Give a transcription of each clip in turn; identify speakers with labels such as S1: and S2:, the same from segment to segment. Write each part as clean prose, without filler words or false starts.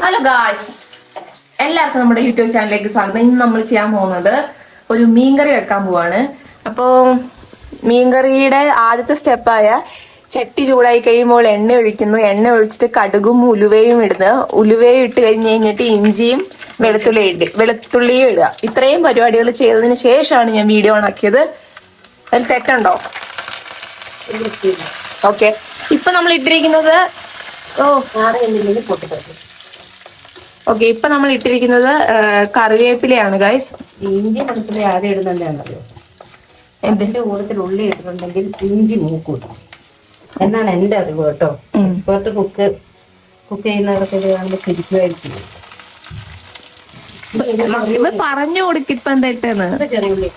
S1: Hello guys, എല്ലാവർക്കും നമ്മുടെ YouTube ചാനലിലേക്ക് സ്വാഗതം. ഇന്ന് നമ്മൾ ചെയ്യാൻ പോകുന്നത് ഒരു മീൻകറി വെക്കാൻ പോവാണ്. അപ്പോൾ മീൻകറിയുടെ ആദ്യത്തെ സ്റ്റെപ്പായ ചട്ടി ചൂടായി കഴിയുമ്പോൾ എണ്ണ ഒഴിക്കുന്നു. എണ്ണ ഒഴിച്ചിട്ട് കടുകും ഉലുവയും ഇടുന്നു. ഉലുവയും ഇട്ട് കഴിഞ്ഞിട്ട് ഇഞ്ചിയും വെളുത്തുള്ളിയും ഇടുക. ഇത്രയും പരിപാടികൾ ചെയ്തതിന് ശേഷമാണ് ഞാൻ വീഡിയോ ഓണാക്കിയത്. അതിൽ തെറ്റുണ്ടോ? ഓക്കെ, ഇപ്പൊ നമ്മൾ ഇട്ടിരിക്കുന്നത് ഓക്കെ, ഇപ്പൊ നമ്മൾ ഇട്ടിരിക്കുന്നത് കറിവേപ്പിലയാണ് ഗൈസ്.
S2: ഇഞ്ചി വെളുത്തുള്ളി ആദ്യം ഇടുന്നുണ്ടെന്നറിയോ? അതിന്റെ കൂട്ടത്തിൽ ഉള്ളി ഇട്ടിട്ടുണ്ടെങ്കിൽ ഇഞ്ചി മൂക്കൂട്ടും എന്നാണ് എന്റെ അറിവ് കേട്ടോ. എക്സ്പെർട്ട് കുക്ക് ചെയ്യുന്നവർക്ക് ഇത് കാണുമ്പോൾ തിരിക്കുമായിരിക്കും.
S1: പറഞ്ഞു കൊടുക്ക ഇപ്പൊ എന്താ ഇട്ടെന്ന്.
S2: ചെറിയുള്ളി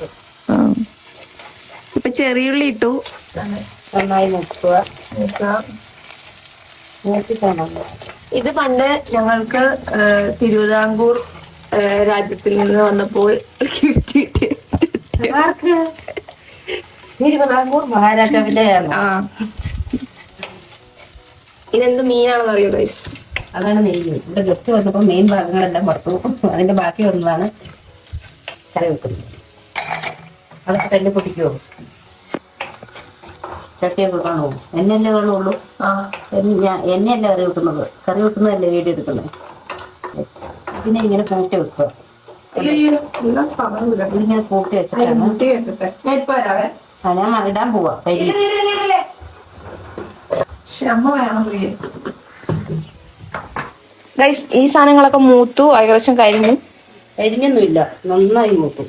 S1: ഇപ്പൊ ചെറിയുള്ളി ഇട്ടു,
S2: നന്നായി മുക്കുക.
S1: ഇത് പണ്ട് ഞങ്ങൾക്ക് തിരുവിതാംകൂർ രാജ്യത്തിൽ നിന്ന് വന്നപ്പോൾ ഗിഫ്റ്റ്
S2: തിരുവിതാംകൂർ മഹാരാജാവിന്റെ
S1: ഇതെന്ത് മീനാണെന്ന് അറിയോ ഗൈസ്?
S2: അതാണ് നെയ്യ്. ഇവിടെ ഗസ്റ്റ് വന്നപ്പോ മെയിൻ ഭാഗങ്ങളെല്ലാം പുറത്തു, അതിന്റെ ബാക്കി വന്നതാണ് കറി വെക്കുന്നത്. അതൊക്കെ തന്നെ പൊട്ടിക്കുമോ? ചട്ടിയൊക്കെ കാണുമോ? എന്നെയല്ലേ കാണുള്ളൂ. എന്നെയല്ലേ കറി വെക്കുന്നത്. കറി വെക്കുന്നതല്ലേ വീഡിയോ എടുക്കുന്നത്. ഇതിനെ ഇങ്ങനെ കൂട്ടി വെക്കുക. ഇതിങ്ങനെ കൂട്ടി വെച്ചിട്ടാണ് ഞാൻ ഇടാൻ പോവാ.
S1: ഈ സാധനങ്ങളൊക്കെ മൂത്തു, ഏകദേശം
S2: കരിഞ്ഞൊന്നുമില്ല, നന്നായി മൂത്തു.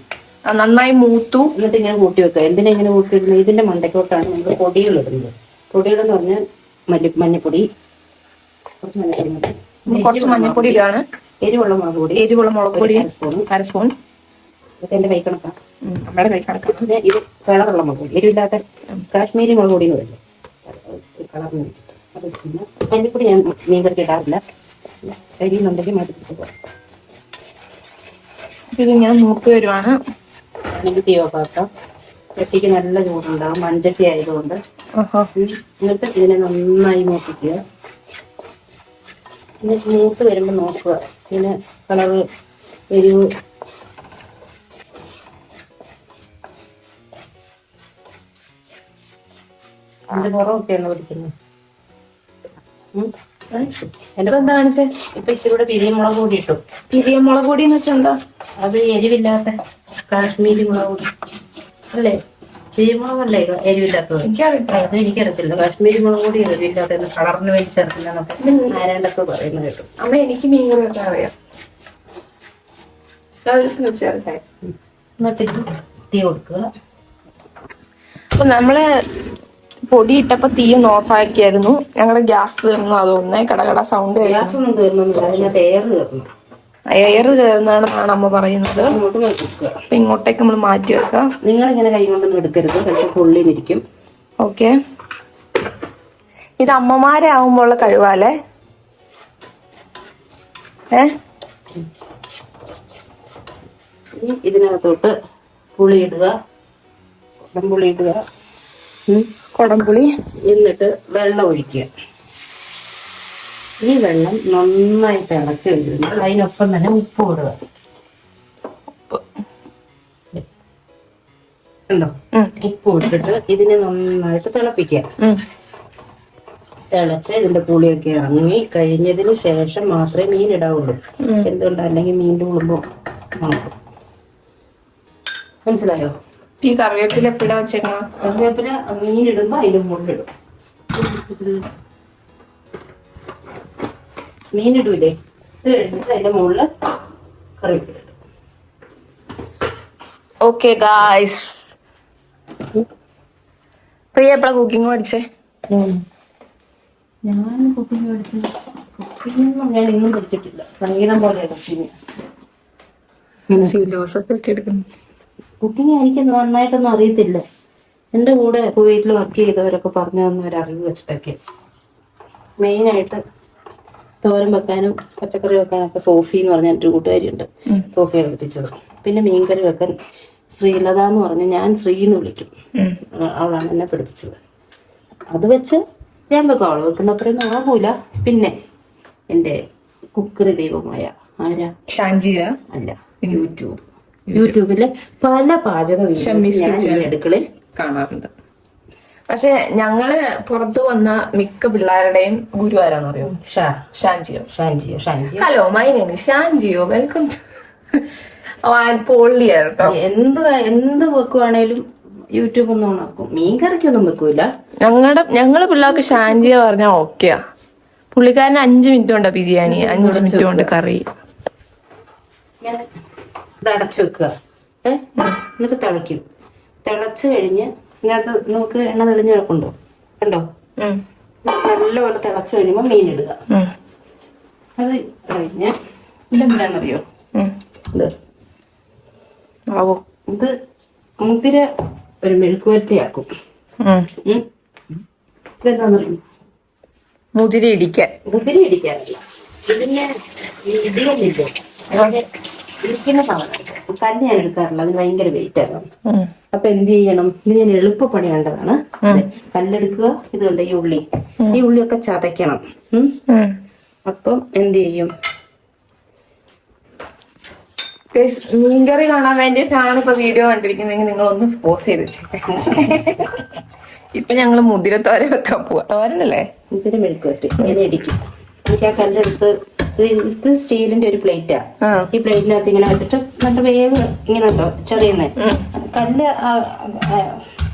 S1: നന്നായി മൂത്തു.
S2: എന്നിട്ട് ഇങ്ങനെ കൂട്ടി വെക്കുക. എന്തിനാ ഇങ്ങനെ കൂട്ടിയിടുന്നത്? ഇതിന്റെ മണ്ടയ്ക്കോട്ടാണ് നമ്മൾ പൊടികൾ ഇടുന്നത്. പൊടികളെന്ന് പറഞ്ഞാൽ മഞ്ഞപ്പൊടി,
S1: കുറച്ച് മഞ്ഞപ്പൊടി ഇടാണ്.
S2: എരിവുള്ള മുളക് പൊടി
S1: അര സ്പൂൺ.
S2: എന്റെ കൈ കണക്കാണ്, നമ്മുടെ കൈ കണക്കാണ്. പിന്നെ ഇത് കളറുള്ള മുളക് പൊടി, എരിവില്ലാത്ത കാശ്മീരി മുളക് പൊടി എന്ന് പറയുന്നത്. കളറിന് അത് പിന്നെ മഞ്ഞപ്പൊടി ഞാൻ മീൻകറിക്ക് ഇടാറില്ല. കരിയുന്നുണ്ടെങ്കിൽ മാറ്റി പോകാം.
S1: ഇതിങ്ങനെ മൂത്ത് വരുവാണ്.
S2: തീവപ്പാക്കാം. ചട്ടിക്ക് നല്ല ചൂടുണ്ടാവും, മൺചട്ടി ആയതുകൊണ്ട്. എന്നിട്ട് ഇതിനെ നന്നായി മൂപ്പിക്കുക. മൂത്ത് വരുമ്പോൾ നോക്കുക. പിന്നെ കളറ് എരിവ് അതിന്റെ പുറമൊക്കെയാണ് പിടിക്കുന്നത്.
S1: എന്താ കാണിച്ചേ?
S2: ഇപ്പൊ ഇച്ചിരി കൂടെ പിരിയമുളക് പൊടി ഇട്ടു.
S1: പിരിയമുളക് പൊടി എന്ന് വെച്ചാൽ എന്താ?
S2: അത് എരിവില്ലാത്ത കാശ്മീരി മുളക് പൊടി അല്ലേ? പിരിയമുളകല്ലേ എരിവില്ലാത്തത്? അത് എനിക്കറിയത്തില്ല. കാശ്മീരി മുളക് പൊടി എരിവില്ലാത്ത കളറിന് വേണ്ടി ചേർക്കില്ലെന്നൊക്കെ ആരാണ്ടൊക്കെ പറയുന്നത് കേട്ടു.
S1: അമ്മ, എനിക്ക് മീൻകറി വെക്കാൻ അറിയാം.
S2: എന്നിട്ട് തീ കൊടുക്കുക.
S1: അപ്പൊ നമ്മള് പൊടി ഇട്ടപ്പോ തീ ഒന്ന് ഓഫ് ആക്കിയായിരുന്നു. ഞങ്ങളുടെ ഗ്യാസ് തീർന്നു. അതൊന്നേ കടകട സൗണ്ട്.
S2: ഗ്യാസ് ഒന്നും തീർന്നൊന്നുമില്ല, അതിനകത്ത് എയർ തീർന്നു.
S1: എയർ കയറുന്നതാണെന്നാണ് അമ്മ പറയുന്നത്. അപ്പൊ ഇങ്ങോട്ടേക്ക് നമ്മൾ മാറ്റി വെക്കാം.
S2: നിങ്ങളിങ്ങനെ കൈ കൊണ്ടൊന്നും എടുക്കരുത്, പക്ഷെ പൊള്ളിന്നിരിക്കും.
S1: ഓക്കെ, ഇത് അമ്മമാരാവുമ്പോഴുള്ള കഴിവാലേ.
S2: ഇതിനകത്തോട്ട് പുളി ഇടുക, കുടംപുളി ഇടുക.
S1: കുടംപുളി. എന്നിട്ട്
S2: വെള്ളം ഒഴിക്കുക. ഈ വെള്ളം നന്നായി തിളച്ച് കഴിയുമ്പോൾ അതിനൊപ്പം തന്നെ ഉപ്പ് ഇടുക. ഉണ്ടോ? ഉപ്പ് ഇട്ടിട്ട് ഇതിനെ നന്നായിട്ട് തിളപ്പിക്കുക. തിളച്ച് ഇതിന്റെ പുളിയൊക്കെ ഇറങ്ങി കഴിഞ്ഞതിന് ശേഷം മാത്രമേ മീൻ ഇടാവുള്ളൂ. എന്തുകൊണ്ട്? അല്ലെങ്കിൽ മീനിന്റെ ഉളുമ്പോ മണക്കും. മനസ്സിലായോ?
S1: ഈ കറിവേപ്പില എപ്പോഴാ വെച്ചേക്കണം?
S2: കറിവേപ്പില മീൻ ഇടുമ്പോ അതിന്റെ മുകളിലിടും. മീനിടൂലേ? ഇത് കഴിഞ്ഞിട്ട് അതിന്റെ മുകളില് കറിവേപ്പില ഇടും.
S1: ഓക്കെ ഗായ്സ്, പ്രിയ എപ്പോഴാ കുക്കിംഗ് പഠിച്ചേ?
S2: ഞാൻ കുക്കിംഗ് പഠിച്ചത് ഞാൻ ഇന്നും പഠിച്ചിട്ടില്ല. സംഗീതം പോലെ കുക്കിംഗ്.
S1: ഫിലോസഫി ഒക്കെ എടുക്കുന്നു.
S2: കുക്കിംഗ് എനിക്ക് നന്നായിട്ടൊന്നും അറിയത്തില്ല. എൻ്റെ കൂടെ കുവൈറ്റിൽ വർക്ക് ചെയ്തവരൊക്കെ പറഞ്ഞു തന്ന ഒരു അറിവ് വെച്ചിട്ടൊക്കെ. മെയിനായിട്ട് തോരൻ വെക്കാനും പച്ചക്കറി വെക്കാനൊക്കെ സോഫി എന്ന് പറഞ്ഞ എൻ്റെ ഒരു കൂട്ടുകാരിയുണ്ട്, സോഫിയെ പഠിപ്പിച്ചത്. പിന്നെ മീൻകറി വെക്കാൻ ശ്രീലത എന്ന് പറഞ്ഞ്, ഞാൻ ശ്രീ എന്ന് വിളിക്കും, അവളാണ് എന്നെ പഠിപ്പിച്ചത്. അത് വെച്ച് ഞാൻ വെക്കും. അവൾ വെക്കുന്ന അത്രയൊന്നും ആകൂല. പിന്നെ എൻ്റെ കുക്കറി ദൈവമായ ആരാ?
S1: ഷാൻജിയ
S2: അല്ല, യൂട്യൂബിലെ പല പാചക വീഡിയോസ് ഞാൻ ഈ അടുക്കളയിൽ
S1: കാണാറുണ്ട്. പക്ഷെ ഞങ്ങള് പുറത്തു വന്ന മിക്ക പിള്ളേരുടെയും ഗുരു ആരാന്ന് അറിയോ? Shanjio. Hello, my name is Shanjio. Welcome പൊള്ളി കേട്ടോ.
S2: എന്ത് വെക്കുവാണേലും യൂട്യൂബ് ഒന്നും ഉണക്കും. മീൻകറിക്കൊന്നും വെക്കൂല.
S1: ഞങ്ങള് പിള്ളേർക്ക് ഷാൻജിയ പറഞ്ഞാൽ ഓക്കെയാ. പുള്ളിക്കാരന് 5 മിനിറ്റ് കൊണ്ട് ബിരിയാണി, 5 മിനിറ്റ് കൊണ്ട് കറി.
S2: ഇത് അടച്ചു വെക്കുക. എന്നിട്ട് തിളയ്ക്കും. തിളച്ചു കഴിഞ്ഞ് ഇതിനകത്ത് നമുക്ക് എണ്ണ തെളിഞ്ഞ് കിടക്കുന്നുണ്ടോ? കണ്ടോ? നല്ലപോലെ തിളച്ചു കഴിയുമ്പോൾ മീൻ ഇടുക. അത് കഴിഞ്ഞ് ഇതെന്താണെന്നറിയോ? ഇത് മുതിര ഒരു മെഴുക്കുവരട്ടിയാക്കും. ഇതെന്താണെന്നറിയോ?
S1: മുതിര
S2: ഇടിക്കാനല്ല, ഇതിന്റെ ഇടികളില്ലേ, ഇരിക്കുന്ന സാധനം കല്ല് ഞാൻ എടുക്കാറില്ല, അതിന് ഭയങ്കര വെയിറ്റ് ആണ്. അപ്പൊ എന്ത് ചെയ്യണം? ഇത് ഞാൻ എളുപ്പപ്പണി കണ്ടതാണ്. കല്ലെടുക്കുക. ഇത് കണ്ട ഈ ഉള്ളിയൊക്കെ ചതയ്ക്കണം. അപ്പം എന്ത് ചെയ്യും?
S1: മീൻകറി കാണാൻ വേണ്ടിയിട്ടാണ് ഇപ്പൊ വീഡിയോ കണ്ടിരിക്കുന്നെങ്കിൽ നിങ്ങൾ ഒന്ന് പോസ് ചെയ്ത് വെച്ചേക്കാം. ഇപ്പൊ ഞങ്ങള് മുതിര തോരൻ വെക്കാൻ പോവാ. തോരനല്ലേ?
S2: മുതിര മെഴുക്കുവരട്ടി ഇങ്ങനെ ഇടിക്കും. എനിക്ക് ആ കല്ലെടുത്ത്, ഇത് സ്റ്റീലിന്റെ ഒരു പ്ലേറ്റാ. ഈ പ്ലേറ്റിനകത്ത് ഇങ്ങനെ വെച്ചിട്ട് നല്ല വേവ് ഇങ്ങനെ ഉണ്ടോ ചെറിയുന്നത് കല്ല്.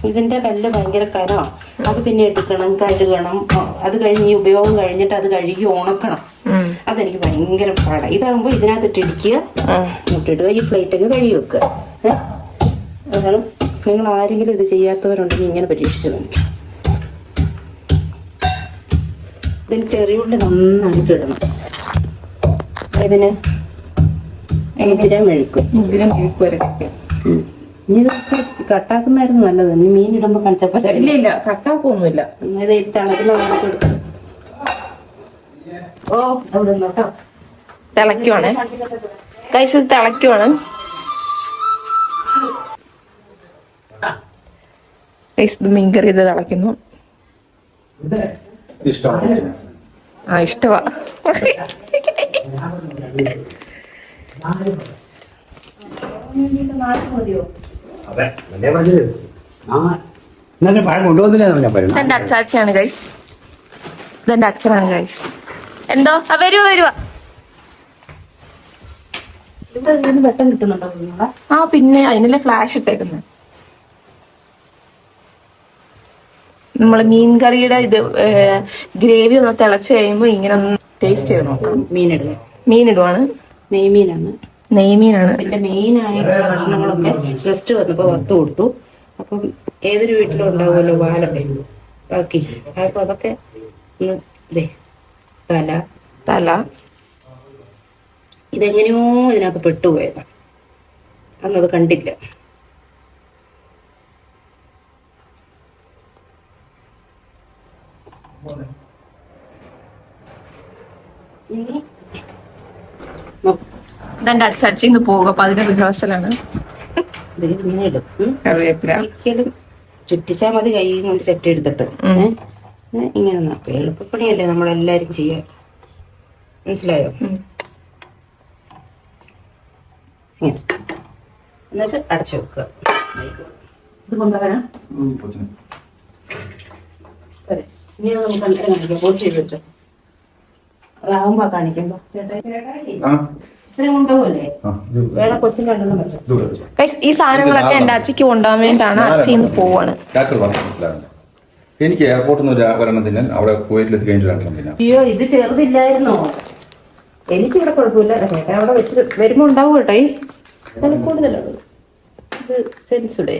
S2: ഇതിന്റെ കല്ല് ഭയങ്കര കനമാണ്. അത് പിന്നെ എടുക്കണം, കഴുകണം. അത് കഴിഞ്ഞ് ഈ ഉപയോഗം കഴിഞ്ഞിട്ട് അത് കഴുകി ഉണക്കണം. അതെനിക്ക് ഭയങ്കര പാടാണ്. ഇതാകുമ്പോ ഇതിനകത്തിട്ട് ഇടിക്കുക, മുട്ടിടുക, ഈ പ്ലേറ്റ് അങ്ങ് കഴുകി വെക്കുക. അതാണ്. നിങ്ങൾ ആരെങ്കിലും ഇത് ചെയ്യാത്തവരുണ്ടെങ്കിൽ ഇങ്ങനെ പരീക്ഷിച്ചു നോക്കി. ഇതിന് ചെറിയ ഉള്ളി നന്നായിട്ട് ഇടണം. ഇതിന് മുതിര മെഴുക്ക് വരട്ടെ. ഇനി ഇതൊക്കെ കട്ടാക്കുന്നായിരുന്നു നല്ലത്. ഇനി മീൻ ഇടുമ്പോ കണിച്ചപ്പോ
S1: ഇല്ല, കട്ടാക്കൊന്നുമില്ല.
S2: ഇത് തിളക്കുന്ന വെള്ളത്തിൽ എടുക്കും. ഓ, അവിടെ കേട്ടോ,
S1: തിളക്കുവാണ് കൈസ്, തിളക്കുവാണ്. മീൻകറി ഇത് തിളക്കുന്നു. ഇഷ്ടവാ. ഇതെന്റെ അച്ചാച്ചിയാണ് ഗൈസ്. ഇതെന്റെ അച്ഛനാണ് ഗൈസ്. എന്തോ വരുവാ.
S2: വെട്ടം കിട്ടുന്നുണ്ടോ?
S1: പിന്നെ അതിനല്ലേ ഫ്ലാഷ് ഇട്ടേക്കുന്നത്. നമ്മള് മീൻകറിയുടെ ഇത് ഗ്രേവി ഒന്ന് തിളച്ച് കഴിയുമ്പോ ഇങ്ങനെ ഒന്ന് ടേസ്റ്റ് ചെയ്ത് നോക്കാം. മീനിടുവാണ്. നെയ്മീനാണ്.
S2: ഇതിന്റെ മെയിൻ ആയിട്ടുള്ള ഭക്ഷണങ്ങളൊക്കെ ഗസ്റ്റ് വന്നപ്പോ വറുത്ത് കൊടുത്തു. അപ്പം ഏതൊരു വീട്ടിലും ഉണ്ടാവുമല്ലോ വാലൊക്കെ ബാക്കി. അപ്പൊ അതൊക്കെ തല ഇതെങ്ങനെയോ ഇതിനകത്ത് പെട്ടുപോയതാ. അന്നത് കണ്ടില്ല.
S1: ഇതെന്റെ അച്ചാച്ചിന്ന് പോവുക. അപ്പൊ അതിന്റെ റിഹേഴ്സലാണ്. കറിവേപ്പില
S2: ഒരിക്കലും ചുറ്റിച്ചാ മതി. കൈ കൊണ്ട് ചട്ടി എടുത്തിട്ട് ഇങ്ങനെ നോക്കുക. എളുപ്പപ്പണിയല്ലേ നമ്മളെല്ലാരും ചെയ്യാൻ. മനസ്സിലായോ? എന്നിട്ട് അടച്ചു വെക്കുക. ഇത് കൊണ്ടുവരാം. ഇനി നമുക്ക് അന്നേരം കാണിക്കാം. പോസ്റ്റ് ചെയ്ത് വെച്ചോ. അതാകുമ്പോ കാണിക്കുമ്പോ
S1: ഈ സാധനങ്ങളൊക്കെ എന്റെ അച്ഛക്ക് കൊണ്ടുപോകാൻ വേണ്ടിയിട്ടാണ്. അച്ഛ ഇന്ന് പോവാണ്.
S3: എനിക്ക് എയർപോർട്ടിൽ നിന്ന് ഒരെണ്ണം തിന്നാൻ, അവിടെ കുവൈറ്റിലെത്തി കഴിഞ്ഞിട്ട്.
S2: അയ്യോ, ഇത് ചെറുതില്ലായിരുന്നോ? എനിക്കിവിടെ കുഴപ്പമില്ല. അവിടെ വെച്ചിട്ട് വരുമ്പോ ഉണ്ടാവും കേട്ടോ. ഈ കൂടുതലാണ് ഇത്. സെൻസുഡേ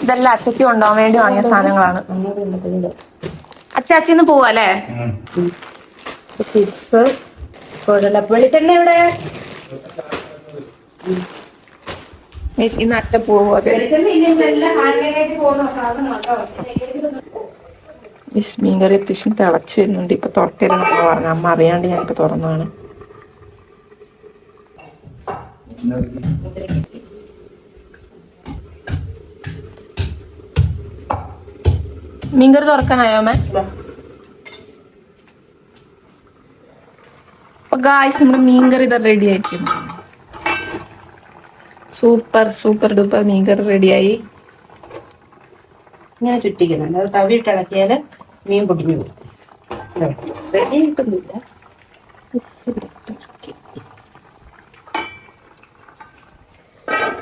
S1: ഇതെല്ലാം അച്ഛക്ക് കൊണ്ടുപോകാൻ വേണ്ടി വാങ്ങിയ സാധനങ്ങളാണ്. അച്ഛന്ന് പോവല്ലേ?
S2: ചിപ്സ്, വെളിച്ചെണ്ണ എവിടെ?
S1: ഇന്ന് അച്ഛ പോവുക. മീൻകറി അത്യാവശ്യം തിളച്ച് വരുന്നുണ്ട്. ഇപ്പൊ തുറക്കരുതെന്നൊക്കെ പറഞ്ഞു. അമ്മ അറിയാണ്ട് ഞാനിപ്പോ തുറന്നതാണ്. മീൻകറി തുറക്കാനായോ അമ്മ? അപ്പൊ ഗായ്സ് നമ്മുടെ മീൻകറി ഇത് റെഡി ആയിരിക്കുന്നു. സൂപ്പർ സൂപ്പർ ഡൂപ്പർ മീൻകറി റെഡിയായി.
S2: ഇങ്ങനെ ചുറ്റിക്കണം, അത് തവിയിട്ട് ഇളക്കിയാൽ മീൻ പൊടിഞ്ഞു പോകും. റെഡി കിട്ടുന്നില്ല.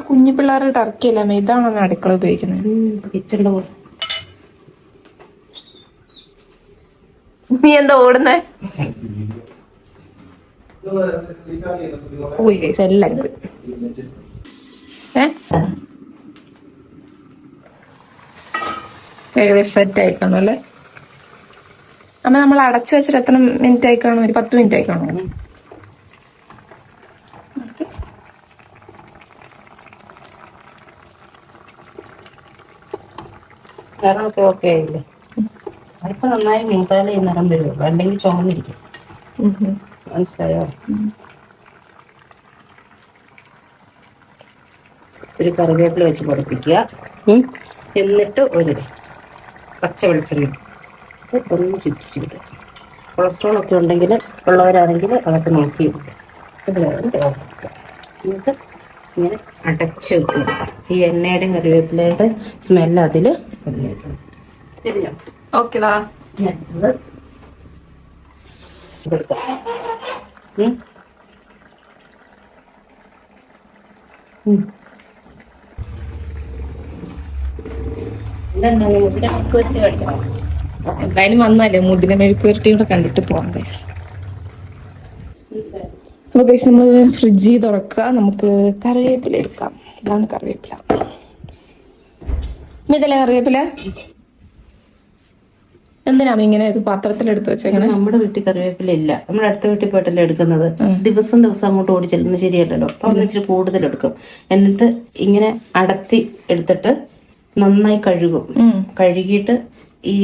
S1: കുഞ്ഞു പിള്ളേരുടെ ടർക്കിയല്ല അമ്മ, ഇതാണോ അടുക്കള ഉപയോഗിക്കുന്നത്?
S2: കിച്ചണിന്റെ പോലെ.
S1: നീ എന്താ ഓടുന്നേ? പോയി ഗൈസ് എല്ലാം പോയി. ഏകദേശം സെറ്റ് ആയിക്കാണോ അല്ലേ അമ്മ? നമ്മൾ അടച്ചു വെച്ചിട്ട് എത്ര മിനിറ്റ് ആയിക്കാണോ? ഒരു 10 മിനിറ്റ് ആയിക്കാണോ?
S2: നിറമൊക്കെ ഓക്കെ ആയില്ലേ? അല്പം നന്നായി മൂത്താലേ ഈ നിറം വരുള്ളൂ, അല്ലെങ്കിൽ ചുമന്നിരിക്കും. മനസ്സിലായോ? ഒരു കറിവേപ്പില വെച്ച് പഠിപ്പിക്കുക. എന്നിട്ട് ഒരു പച്ച വെളിച്ചെണ്ണ ഒന്ന് ചുറ്റിച്ച് വിടുക. കൊളസ്ട്രോൾ ഒക്കെ ഉണ്ടെങ്കിൽ ഉള്ളവരാണെങ്കിൽ അതൊക്കെ നോക്കി വിടുക. എന്നിട്ട് ഇങ്ങനെ അടച്ച് വെക്കുക. ഈ എണ്ണയുടെയും കറിവേപ്പിലയുടെ സ്മെല്ല് അതിൽ തിരിഞ്ഞോ?
S1: ഓക്കെടാ.
S2: ഇതെടുക്കാം.
S1: എന്തായാലും വന്നാലേ മുതിര മെഴുക്കുവരട്ടി കൂടെ കണ്ടിട്ട് പോവാം ഗൈസ്. അപ്പൊ ഗൈസ് നമ്മള് ഫ്രിഡ്ജിൽ തുറക്കുക. നമുക്ക് കറിവേപ്പില എടുക്കാം. ഇതാണ് കറിവേപ്പില. ഇതല്ലേ കറിവേപ്പില? എന്തിനാ ഇങ്ങനെ ഒരു പാത്രത്തിൽ എടുത്ത് വെച്ചേങ്ങനെ?
S2: നമ്മുടെ വീട്ടിൽ കറിവേപ്പില ഇല്ല, നമ്മുടെ അടുത്ത വീട്ടിൽ പോയിട്ടല്ലേ എടുക്കുന്നത്. ദിവസം അങ്ങോട്ട് ഓടി ചെല്ലുന്നത് ശരിയല്ലല്ലോ. അപ്പൊ അവിടെ ഇച്ചിരി കൂടുതൽ എടുക്കും. എന്നിട്ട് ഇങ്ങനെ അടത്തി എടുത്തിട്ട് നന്നായി കഴുകും. കഴുകിയിട്ട് ഈ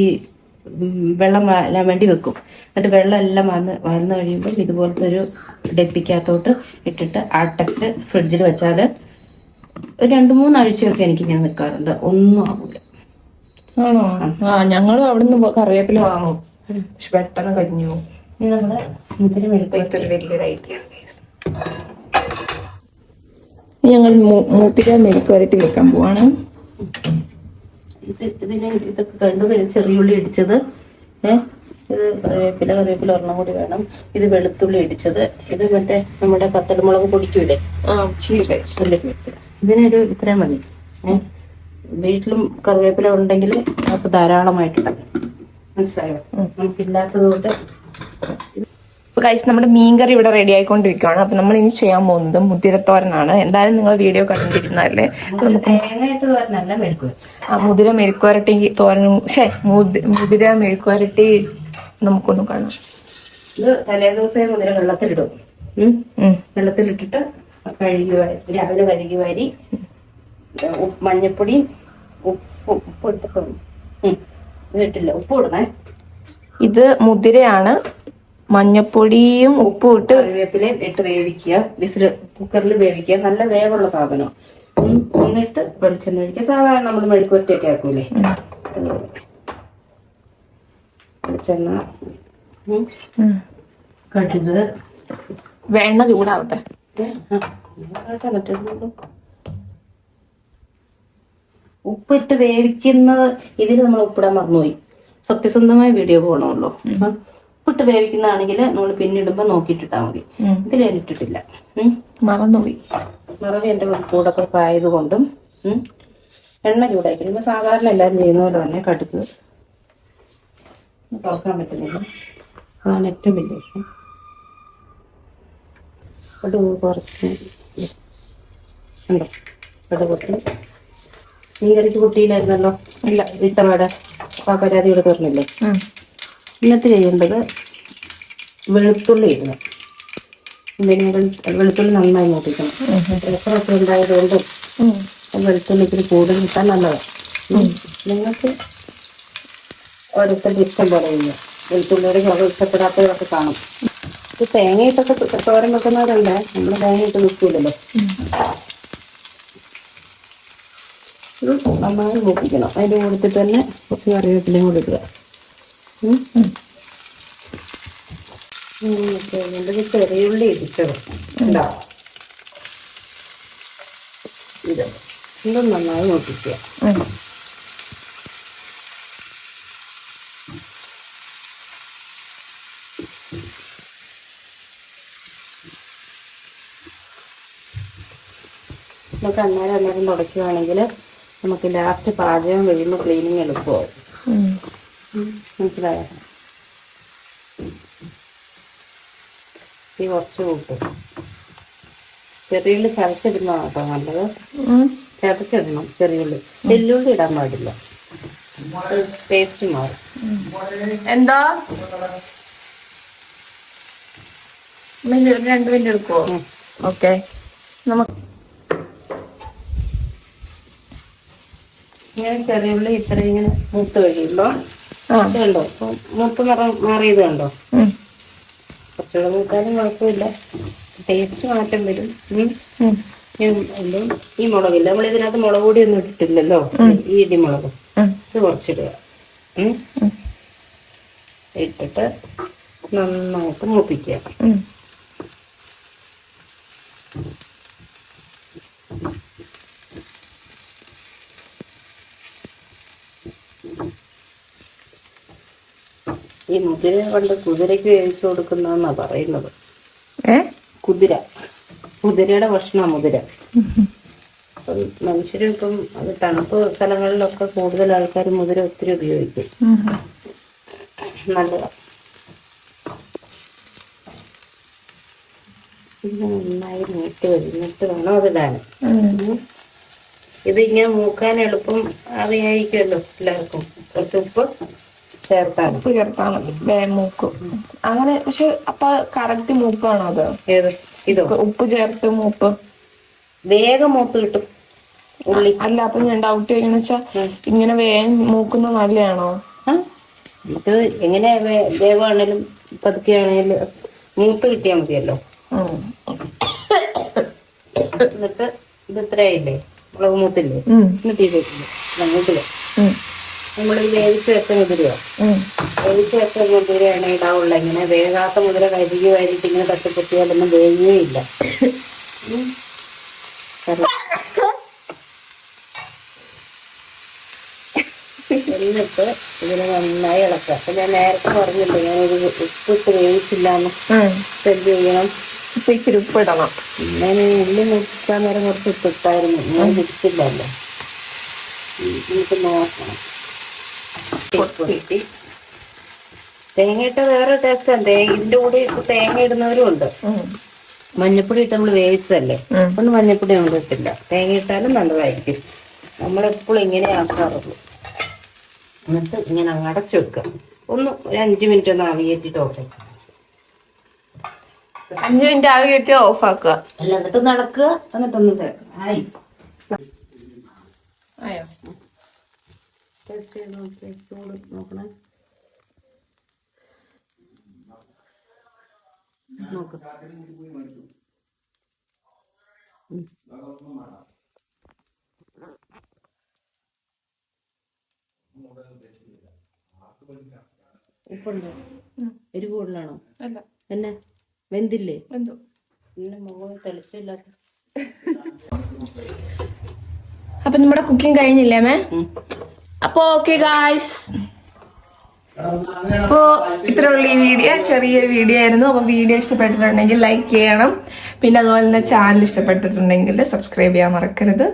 S2: വെള്ളം വാലാൻ വേണ്ടി വെക്കും. എന്നിട്ട് വെള്ളം എല്ലാം വന്ന് കഴിയുമ്പോൾ ഇതുപോലത്തെ ഒരു ഡെപ്പിക്കകത്തോട്ട് ഇട്ടിട്ട് അടച്ച് ഫ്രിഡ്ജിൽ വെച്ചാൽ ഒരു 2-3 ആഴ്ചയൊക്കെ എനിക്കിങ്ങനെ നിൽക്കാറുണ്ട്, ഒന്നും ആകൂല.
S1: ആണോ? ഞങ്ങളും അവിടുന്ന് കറിവേപ്പില വാങ്ങും, പക്ഷെ പെട്ടെന്ന് കരിഞ്ഞു പോകും.
S2: ഇത് നമ്മുടെ മുതിര
S1: ഇതൊരു വലിയൊരു ഐഡിയ. ഞങ്ങൾ മുതിര മെഴുക്കുവരട്ടി വെക്കാൻ പോവാണ്.
S2: ഇതൊക്കെ കണ്ടത് ചെറിയുള്ളി ഇടിച്ചത്, ഇത് കറിവേപ്പില ഒരെണ്ണം കൂടി വേണം. ഇത് വെളുത്തുള്ളി ഇടിച്ചത്, ഇത് മറ്റേ നമ്മുടെ പത്തലമുളക് പൊടിക്കൂലേ, ഇതിനൊരു ഇത്രയും മതി. വീട്ടിലും കറിവേപ്പില ഉണ്ടെങ്കിൽ നമുക്ക് ധാരാളമായിട്ടുണ്ട്. മനസ്സിലായോ? നമുക്കില്ലാത്തത് കൊണ്ട്.
S1: ഗൈസ് നമ്മുടെ മീൻകറി ഇവിടെ റെഡി ആയിക്കൊണ്ടിരിക്കുകയാണ്. അപ്പൊ നമ്മൾ ഇനി ചെയ്യാൻ പോകുന്നത് മുതിരത്തോരനാണ്. എന്തായാലും നിങ്ങൾ വീഡിയോ കണ്ടിരുന്നല്ലേ.
S2: തേങ്ങയിട്ട് തോരനല്ല, മെഴുക്കുവരട്ടി.
S1: മുതിര മെഴുക്കുവരട്ടി തോരനും മുതിര മെഴുക്കുവരട്ടി നമുക്കൊന്ന് കാണാം.
S2: ഇത് തലേദിവസം മുതിര വെള്ളത്തിലിടും. വെള്ളത്തിലിട്ടിട്ട് രാവിലെ കഴുകി വാരി മഞ്ഞപ്പൊടിയും ഉപ്പ് ഇട്ടില്ല, ഉപ്പ് ഇടണേ.
S1: ഇത് മുതിരയാണ്. മഞ്ഞപ്പൊടിയും ഉപ്പും ഇട്ട്
S2: കറിവേപ്പിലയും ഇട്ട് വേവിക്കുക. കുക്കറിൽ വേവിക്കുക. നല്ല വേവുള്ള സാധനം. എന്നിട്ട് വെളിച്ചെണ്ണ ഒഴിക്കുക. സാധാരണ നമ്മൾ മെഴുക്കുവരട്ടിയൊക്കെ ആക്കൂലേ, വെളിച്ചെണ്ണ, കടുക്,
S1: എണ്ണ ചൂടാവട്ടെ.
S2: ഉപ്പിട്ട് വേവിക്കുന്നത് ഇതിൽ നമ്മൾ ഉപ്പിടാൻ മറന്നുപോയി. സത്യസന്ധമായ വീഡിയോ പോകണമല്ലോ. ഉപ്പിട്ട് വേവിക്കുന്നതാണെങ്കിൽ നമ്മൾ പിന്നിടുമ്പോ നോക്കിയിട്ടിട്ടാ മതി. ഇതിൽ ഞാൻ ഇട്ടിട്ടില്ല,
S1: മറന്നുപോയി.
S2: മറവി എന്റെ കൂടൊക്കെ ആയതുകൊണ്ടും എണ്ണ ചൂടാക്കി കഴിയുമ്പോൾ സാധാരണ എല്ലാവരും ചെയ്യുന്ന പോലെ തന്നെ കടുക് തുറക്കാൻ പറ്റുന്നില്ല. അതാണ് ഏറ്റവും വലിയ വിഷയം. കടുക് കുറച്ച് ഉണ്ടോ? കടുക് പൊട്ടി മീൻകറിക്ക് പൊട്ടിയില്ലായിരുന്നല്ലോ. ഇല്ല, ഇട്ടപാടെ ആ പരാതി ഇവിടെ തീർന്നില്ലേ. എന്നിട്ട് ചെയ്യേണ്ടത് വെളുത്തുള്ളി ഇടുക. വെളുത്തുള്ളി നന്നായി നോക്കിക്കണം. പ്രഷറൊക്കെ ഉണ്ടായതുകൊണ്ടും വെളുത്തുള്ളി ഇത്തിരി കൂടുതൽ കിട്ടാൻ നല്ലതാണ്. നിങ്ങൾക്ക് ഓരോരുത്തരുടെ ഇഷ്ടം പോലെ ചെയ്യുക. വെളുത്തുള്ളിയുടെ കുറവ് ഇഷ്ടപ്പെടാത്തവരൊക്കെ കാണും. ഇത് തേങ്ങയിട്ടൊക്കെ തോരൻ വെക്കുന്നവരുണ്ട്, നമ്മൾ തേങ്ങയിട്ട് നിൽക്കില്ലല്ലോ. ഇത് നന്നായി മൂപ്പിക്കണം. അതിൻ്റെ കൂട്ടത്തിൽ തന്നെ കുറച്ച് കറിവേപ്പിലയും കൂടി ഇടുക. ചെറിയുള്ളി ഇടിച്ചത് ഉണ്ടാവും. ഇതും നന്നായി മൂപ്പിക്കുക. നമുക്ക് അന്നേരം തുടയ്ക്കുകയാണെങ്കിൽ നമുക്ക് ലാസ്റ്റ് പാചകം കഴിയുമ്പോൾ ക്ലീനിങ് എളുപ്പമാവും. മനസ്സിലായോ? ഈ കുറച്ച് കൂട്ടും. ചെറിയുള്ളി ചതച്ചിടുന്നതാണ് കേട്ടോ നല്ലത്. ചതച്ചിടണം ചെറിയുള്ളി. വെല്ലുള്ളി ഇടാൻ പാടില്ല, ടേസ്റ്റ് മാറും.
S1: എന്താ 2 മിനിറ്റ് എടുക്കുവോ? ഓക്കെ. നമുക്ക്
S2: ഇങ്ങനെ ചെറിയുള്ളി ഇത്ര ഇങ്ങനെ മൂത്ത് കഴിയുമ്പോ ഇതുണ്ടോ, മൂത്ത് മാറിയത് കണ്ടോ? കുറച്ചുകൂടെ മൂത്താലും കുഴപ്പമില്ല, ടേസ്റ്റ് മാറ്റം വരും. ഈ മുളകില്ല, നമ്മൾ ഇതിനകത്ത് മുളക് പൊടി ഒന്നും ഇട്ടിട്ടില്ലല്ലോ, ഈ ഇടിമുളക് ഇത് കുറച്ചിടുക. ഇട്ടിട്ട് നന്നായിട്ട് മൂപ്പിക്കുക. ഈ മുതിര കൊണ്ട് കുതിരയ്ക്ക് വേവിച്ചു കൊടുക്കുന്നതെന്നാ പറയുന്നത്. കുതിരയുടെ ഭക്ഷണം മുതിര. അപ്പം മനുഷ്യരും ഇപ്പം അത് തണുപ്പ് സ്ഥലങ്ങളിലൊക്കെ കൂടുതൽ ആൾക്കാർ മുതിര ഒത്തിരി ഉപയോഗിക്കും. നല്ലതാ. ഇത് നന്നായി നീട്ടി കഴിഞ്ഞിട്ട് വേണം അതിടാൻ. ഇത് ഇങ്ങനെ മൂക്കാൻ എളുപ്പം അറിയായിരിക്കുമല്ലോ എല്ലാവർക്കും. കുറച്ച് ഉപ്പ് ചേർത്താണ്
S1: മൂക്കും അങ്ങനെ. പക്ഷെ അപ്പൊ കറക്റ്റ് മൂക്കാണോ അത്?
S2: ഏത് ഇതോ?
S1: ഉപ്പ് ചേർത്ത് മൂപ്പ്
S2: വേഗം മൂത്ത് കിട്ടും ഉള്ളി.
S1: അല്ല, അപ്പൊ ഞാൻ ഡൗട്ട് ചെയ്യുന്ന വെച്ചാ ഇങ്ങനെ വേഗം മൂക്കുന്നത് നല്ലതാണോ?
S2: ഇത് എങ്ങനെ വേഗമാണേലും പതുക്കെയാണേലും മൂത്ത് കിട്ടിയാൽ മതിയല്ലോ. എന്നിട്ട് ഇത് ഇത്രയായില്ലേ, മുളക് മൂത്തില്ലേ, എന്നിട്ട് ഇതില്ലേ മുതിര. നമ്മൾ ഈ വേവിച്ച് വെച്ച മുതിരയോ, വേവിച്ച് വെച്ച മുതിരയാണ് ഇടാവുള്ള. ഇങ്ങനെ വേഗാത്ത മുതിര കരിക്ക് വാരിയിട്ട് ഇങ്ങനെ തട്ടിപ്പൊത്തിയാലൊന്നും വേകുകയില്ല. എന്നിട്ട് ഇതിനെ നന്നായി ഇളക്കുക. അപ്പൊ ഞാൻ നേരത്തെ പറഞ്ഞില്ലേ, ഞാനൊരു ഉപ്പിട്ട് വേവിച്ചില്ലാന്ന്. എന്ത് ചെയ്യണം?
S1: ഇച്ചിരി ഉപ്പിടണം.
S2: ഞാൻ ഉള്ളി മുറിക്കാൻ നേരം കുറച്ച് ഉപ്പിട്ടായിരുന്നു, ഞാൻ മുറിച്ചില്ലല്ലോ. നമുക്ക് നോക്കണം. തേങ്ങയിട്ട വേറെ ടേസ്റ്റാണ്. ഇതിന്റെ കൂടെ തേങ്ങ ഇടുന്നവരും ഉണ്ട്. മഞ്ഞപ്പൊടി ഇട്ട് നമ്മൾ വേവിച്ചതല്ലേ, ഒന്നും മഞ്ഞപ്പൊടി നമ്മൾ ഇട്ടില്ല. തേങ്ങ ഇട്ടാലും നല്ലതായിരിക്കും. നമ്മളെപ്പോഴും ഇങ്ങനെ ആക്കാറുള്ളൂ. എന്നിട്ട് ഇങ്ങനെ അടച്ചു വെക്കുക. ഒരു 5 മിനിറ്റ് ഒന്ന് ആവി കയറ്റിട്ട് ഓഫ്.
S1: 5 മിനിറ്റ് ആവി കയറ്റി ഓഫ് ആക്കുക.
S2: അല്ല, എന്നിട്ട് നടക്കുക. എന്നിട്ടൊന്ന് ആയി
S1: ആയോ?
S2: നോക്കണേ, നോക്ക്. ഉപ്പുണ്ടോ? എരിവ് കൂടുതലാണോ?
S1: അല്ല.
S2: എന്നെ വെന്തില്ലേ?
S1: എന്തോ
S2: പിന്നെ മുഖം തെളിച്ചില്ലാത്ത.
S1: അപ്പൊ നമ്മുടെ കുക്കിംഗ് കഴിഞ്ഞില്ലേ മേ? അപ്പൊ ഓക്കെ ഗായ്സ്, അപ്പോ ഇത്രയുള്ള ഈ വീഡിയോ ചെറിയ വീഡിയോ ആയിരുന്നു. അപ്പൊ വീഡിയോ ഇഷ്ടപ്പെട്ടിട്ടുണ്ടെങ്കിൽ ലൈക്ക് ചെയ്യണം. പിന്നെ അതുപോലെ തന്നെ ചാനൽ ഇഷ്ടപ്പെട്ടിട്ടുണ്ടെങ്കിൽ സബ്സ്ക്രൈബ് ചെയ്യാൻ മറക്കരുത്.